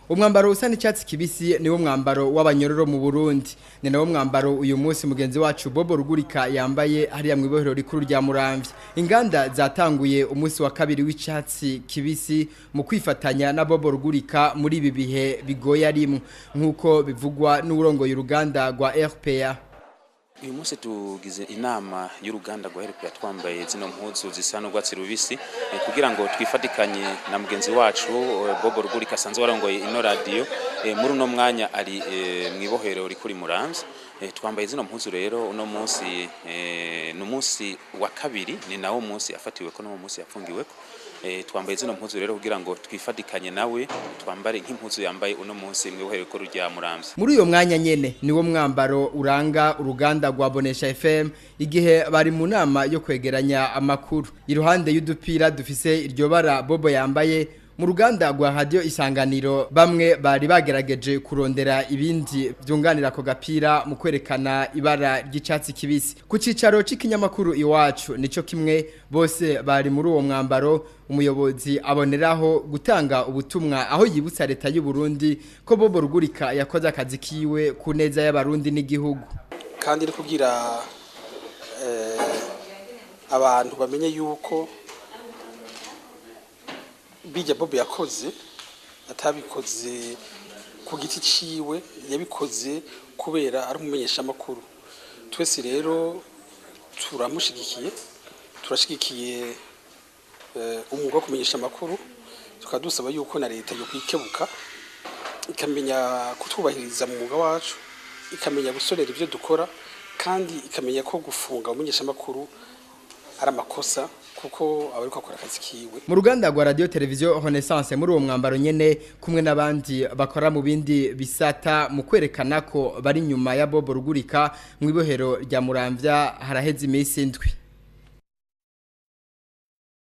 Umwambaro usa n'icyatsi kibisi niwo mwambaro w'abanyororo mu Burundi. Ni nawo mwambaro uyu munsi mugenzi wacu Bobo Rugurika yambaye hariya mu ibohero rikuru rya Muramvya. Inganda zatanguye umunsi wa kabiri w'icyatsi kibisi mu kwifatanya na Bobo Rugurika muri ibi bihe bigoye arimwe nkuko bivugwa n'urongoye uruganda rwa RPA. Uyu munsi tugize inama y'uruganda rwa RPA twambaye zino mpuzu zisa n'urwatsi rubisi kugira ngo twifatikanye na mugenzi wacu Bobo Rugurika asanzwe warongoye ino radio muri uno mwanya ari mwibohero rikuri Muramvya. Twambaye zino mpuzu rero uno munsi n'umunsi wa kabiri ni nawo munsi afatiwe ko no munsi yafungiwe ko twambaye zino mpuzu rero kugira ngo twifatikanye nawe twambare nk'impuzu yambaye uno munsi mwibohero rikuru rya Muramvya. Muri uyo mwanya nyene niwo mwambaro uranga uruganda rwa Bonesha FM igihe bari mu nama yo kwegeranya amakuru. Iruhande y'udupira dufise iryo bara Bobo yambaye mu ruganda rwa radio Isanganiro bamwe bari bagerageje kurondera ibindi byunganira ko gapira mu kwerekana ibara ry'icatsi kibisi. Ku cicaro c'ikinyamakuru iwacu nico kimwe bose bari muri uwo mwambaro. Umuyobozi aboneraho gutanga ubutumwa aho yibutsa leta y'u Burundi ko Bobo Rugurika yakoze akazi kiwe ku neza y'abarundi n'igihugu. Kandi no kugira abantu bamenye yuko bijya Bobo yakoze atabikoze ku giti ciwe, yabikoze kubera ari umumenyeshamakuru. Twese rero turashigikiye umwuga wo kumenyesha amakuru, tukadusaba yuko na leta yo kwikebuka ikamenya kutubahiriza mu mwuga wacu, ikamenya gusorera ibyo dukora, kandi ikamenya ko gufunga umumenyesha amakuru ari amakosa kuko abariko akora akazi kiwe. Mu ruganda rwa radio televiziyo Renaissance muri uwo mwambaro nyene kumwe n'abandi bakora mu bindi bisata mu kwerekana ko bari nyuma ya Bobo Rugurika mu ibohero rya Muramvya haraheze iminsi indwi.